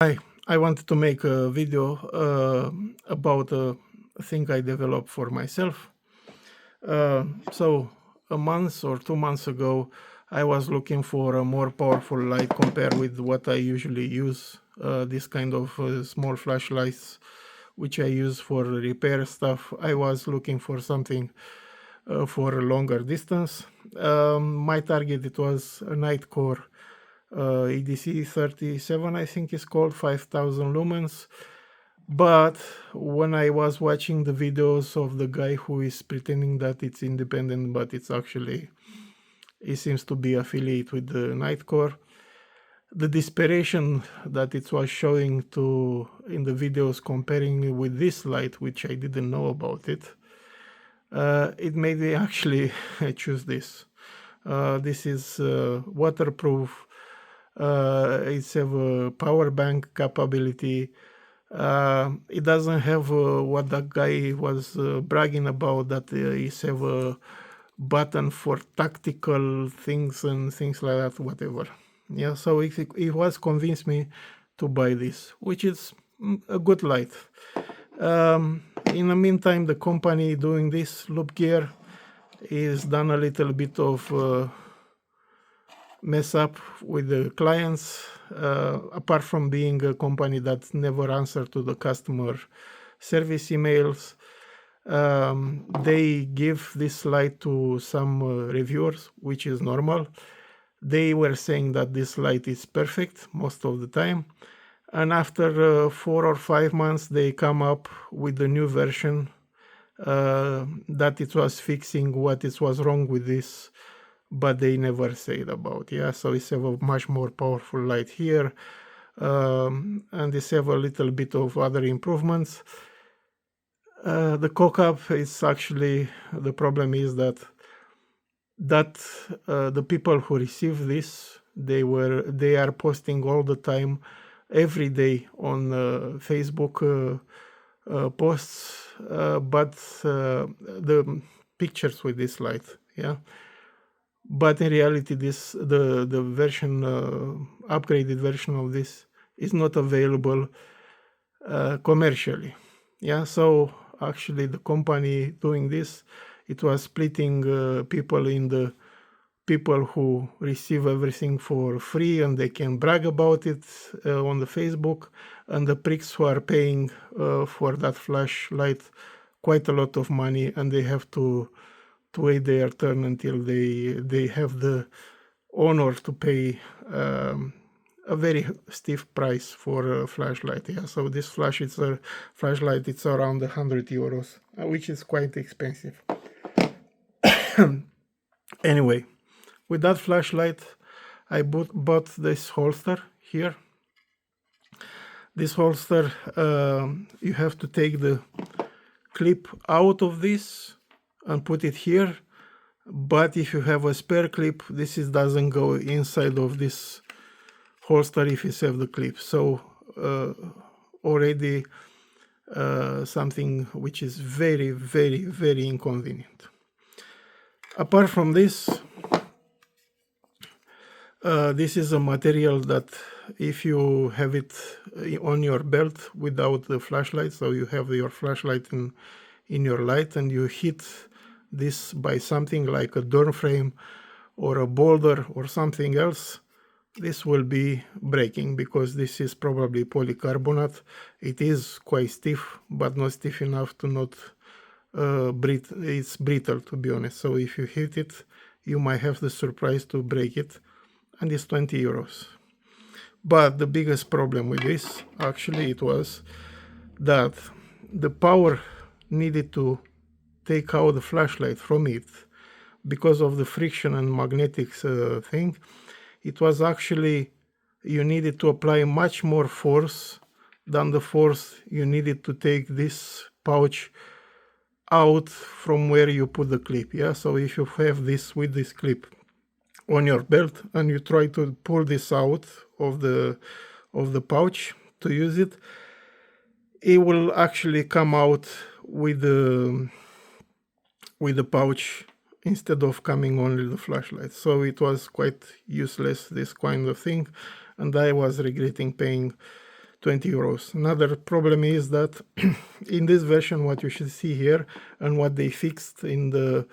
I wanted to make a video about a thing I developed for myself. So a month or 2 months ago, I was looking for a more powerful light compared with what I usually use. This kind of small flashlights, which I use for repair stuff. I was looking for something for a longer distance. My target, it was a night core EDC 37, I think it's called, 5000 lumens. But when I was watching the videos of the guy who is pretending that it's independent, but it's actually, he seems to be affiliated with the Nightcore, the desperation that it was showing to in the videos comparing with this light, which I didn't know about it, it made me actually choose this. This is waterproof. It's have a power bank capability. It doesn't have what that guy was bragging about, that it's have a button for tactical things and things like that, whatever. Yeah, so it was convinced me to buy this, which is a good light. In the meantime, the company doing this, Loop Gear, is done a little bit of mess up with the clients. Apart from being a company that never answered to the customer service emails, they give this light to some reviewers, which is normal. They were saying that this light is perfect most of the time, and after 4 or 5 months they come up with the new version that it was fixing what it was wrong with this, but they never said about. Yeah, so it's have a much more powerful light here, and it's have a little bit of other improvements. The cock-up is actually, the problem is that the people who receive this, they are posting all the time, every day on Facebook posts, but the pictures with this light, yeah. But in reality, this the version upgraded version of this is not available commercially. Yeah, so actually the company doing this, it was splitting people in the people who receive everything for free and they can brag about it on the Facebook, and the pricks who are paying for that flashlight quite a lot of money, and they have to wait their turn until they have the honor to pay a very stiff price for a flashlight. Yeah, so this flashlight, it's around 100 euros, which is quite expensive. Anyway, with that flashlight, I bought this holster here. This holster, you have to take the clip out of this and put it here, but if you have a spare clip, this doesn't go inside of this holster if you have the clip. So already something which is very, very, very inconvenient. Apart from this, this is a material that if you have it on your belt without the flashlight, so you have your flashlight in your light and you hit this by something like a door frame or a boulder or something else, this will be breaking, because this is probably polycarbonate. It is quite stiff, but not stiff enough to not it's brittle, to be honest. So if you hit it, you might have the surprise to break it, and it's 20 euros. But the biggest problem with this, actually, it was that the power needed to take out the flashlight from it, because of the friction and magnetics thing. It was actually, you needed to apply much more force than the force you needed to take this pouch out from where you put the clip. Yeah, so if you have this with this clip on your belt and you try to pull this out of the pouch to use it, it will actually come out with the pouch instead of coming only the flashlight. So it was quite useless, this kind of thing, and I was regretting paying 20 euros. Another problem is that in this version, what you should see here and what they fixed in the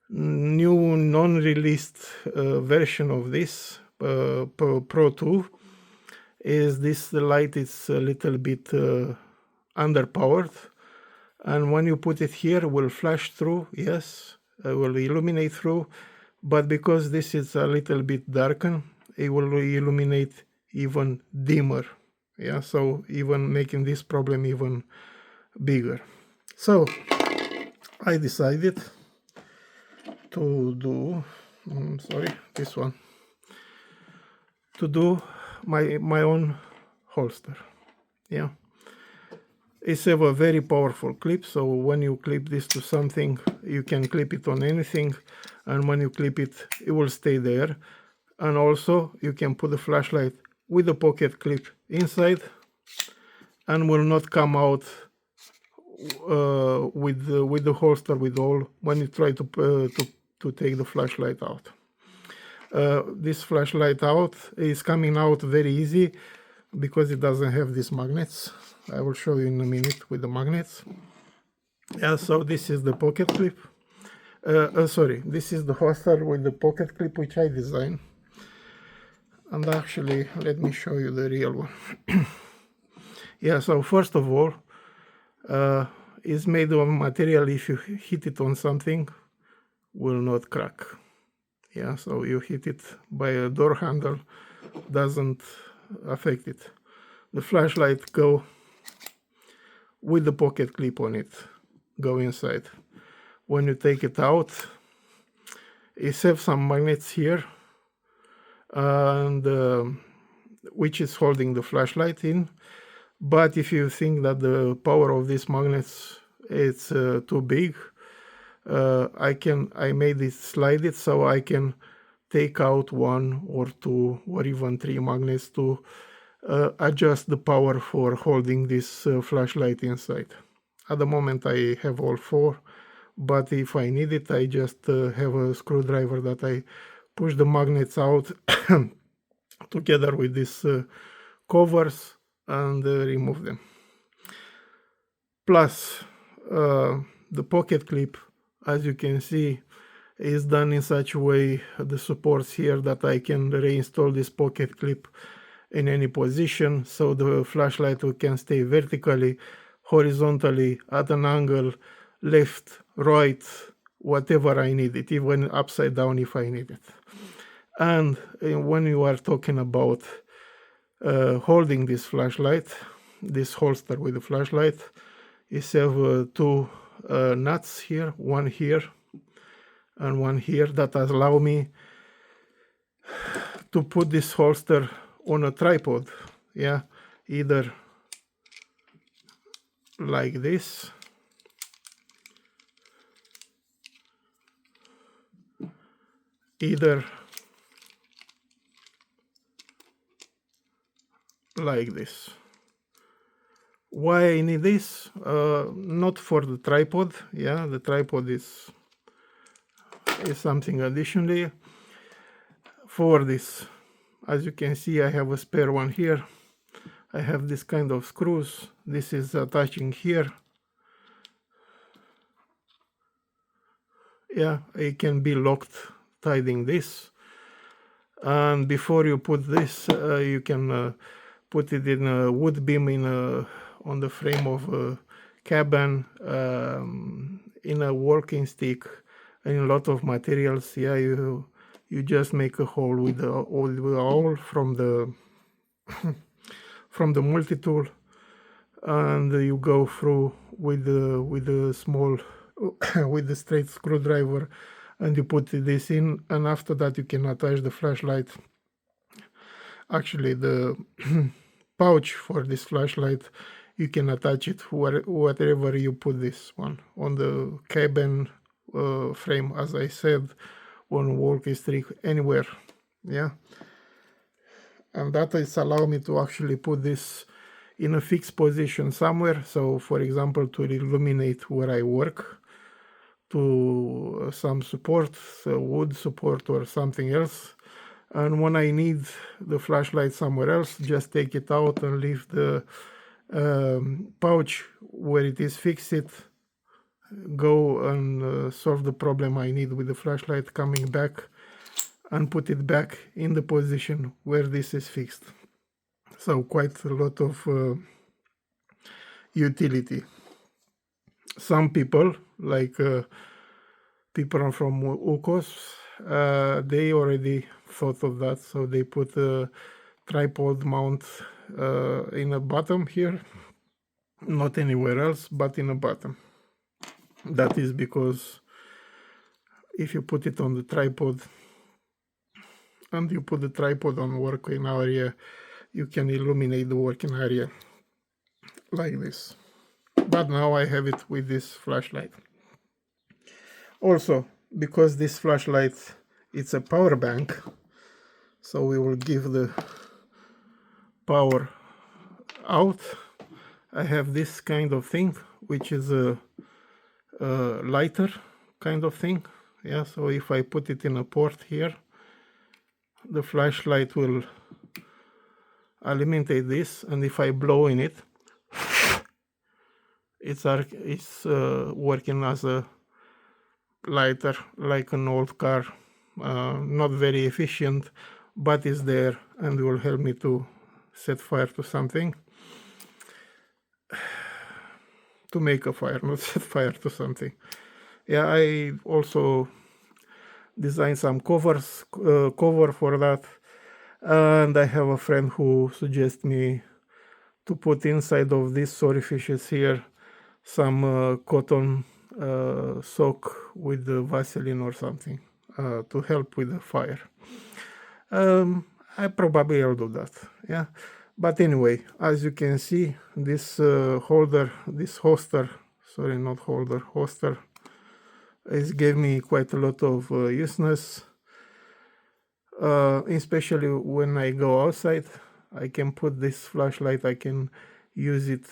new non-released version of this Pro 2 is this light is a little bit underpowered, and when you put it here it will flash through, yes, it will illuminate through, but because this is a little bit darkened, it will illuminate even dimmer, yeah, so even making this problem even bigger. So I decided to do, this one, to do my own holster. Yeah, it's have a very powerful clip, so when you clip this to something, you can clip it on anything, and when you clip it, it will stay there. And also you can put the flashlight with the pocket clip inside and will not come out with the holster with all when you try to take the flashlight out. This flashlight out is coming out very easy because it doesn't have these magnets. I will show you in a minute with the magnets. Yeah, so this is the pocket clip. This is the holster with the pocket clip which I designed. And actually, let me show you the real one. Yeah, so first of all, it's made of material, if you hit it on something, will not crack. Yeah, so you hit it by a door handle, doesn't affect it. The flashlight go with the pocket clip on it, go inside. When you take it out, it has some magnets here, and which is holding the flashlight in. But if you think that the power of these magnets is too big, I made it slide it so I can take out 1 or 2 or even 3 magnets to adjust the power for holding this flashlight inside. At the moment I have all 4, but if I need it, I just have a screwdriver that I push the magnets out together with these covers and remove them. Plus, the pocket clip, as you can see, is done in such a way, the supports here, that I can reinstall this pocket clip in any position, so the flashlight can stay vertically, horizontally, at an angle, left, right, whatever I need it, even upside down if I need it. And when you are talking about holding this flashlight, this holster with the flashlight, is have 2 nuts here, one here and one here, that allow me to put this holster on a tripod. Yeah, either like this, either like this. Why I need this? Not for the tripod. Yeah, the tripod is something additionally. For this, as you can see, I have a spare one here. I have this kind of screws. This is attaching here. Yeah, it can be locked, tightening this. And before you put this, you can put it in a wood beam on the frame of a cabin, in a walking stick, and a lot of materials. Yeah, you just make a hole with the hole from the from the multi-tool, and you go through with the small with the straight screwdriver, and you put this in, and after that you can attach the flashlight. Actually, the pouch for this flashlight, you can attach it whatever you put this one, on the cabin frame, as I said, on walking stick, anywhere. Yeah, and that is allow me to actually put this in a fixed position somewhere. So for example, to illuminate where I work, to some support, wood support or something else, And when I need the flashlight somewhere else, just take it out and leave the pouch where it is fixed, go and solve the problem I need with the flashlight, coming back and put it back in the position where this is fixed. So quite a lot of utility. Some people, like people from UCOS, they already thought of that, so they put a tripod mount in the bottom here, not anywhere else, but in the bottom. That is because if you put it on the tripod and you put the tripod on working area, you can illuminate the working area like this. But now I have it with this flashlight. Also, because this flashlight, it's a power bank, so we will give the power out. I have this kind of thing, which is a lighter kind of thing. Yeah, so if I put it in a port here, the flashlight will illuminate this, and if I blow in it, it's working as a lighter, like an old car. Not very efficient, but is there and will help me to set fire to something. To make a fire, not set fire to something. Yeah, I also designed some cover for that, and I have a friend who suggests me to put inside of these orifices here some cotton soak with the Vaseline or something to help with the fire. I probably will do that, yeah. But anyway, as you can see, this holster, it gave me quite a lot of useness, especially when I go outside. I can put this flashlight, I can use it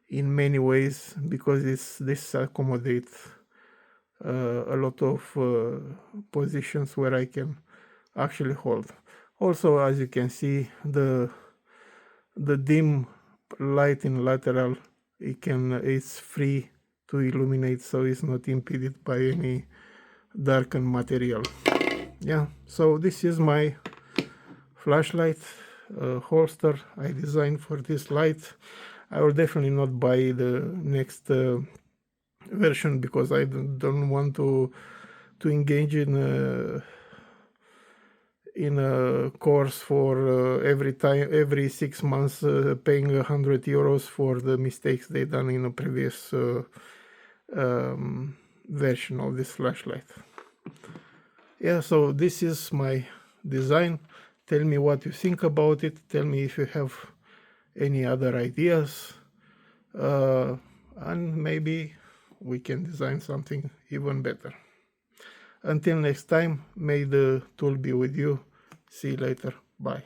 in many ways because this accommodates a lot of positions where I can actually hold. Also, as you can see, the dim light in lateral, it's free to illuminate, so it's not impeded by any darkened material. Yeah, so this is my flashlight holster I designed for this light. I will definitely not buy the next version because I don't want to engage in a course for every 6 months paying €100 for the mistakes they done in a previous version of this flashlight. Yeah, so this is my design. Tell me what you think about it. Tell me if you have any other ideas, and maybe we can design something even better. Until next time, may the tool be with you. See you later. Bye.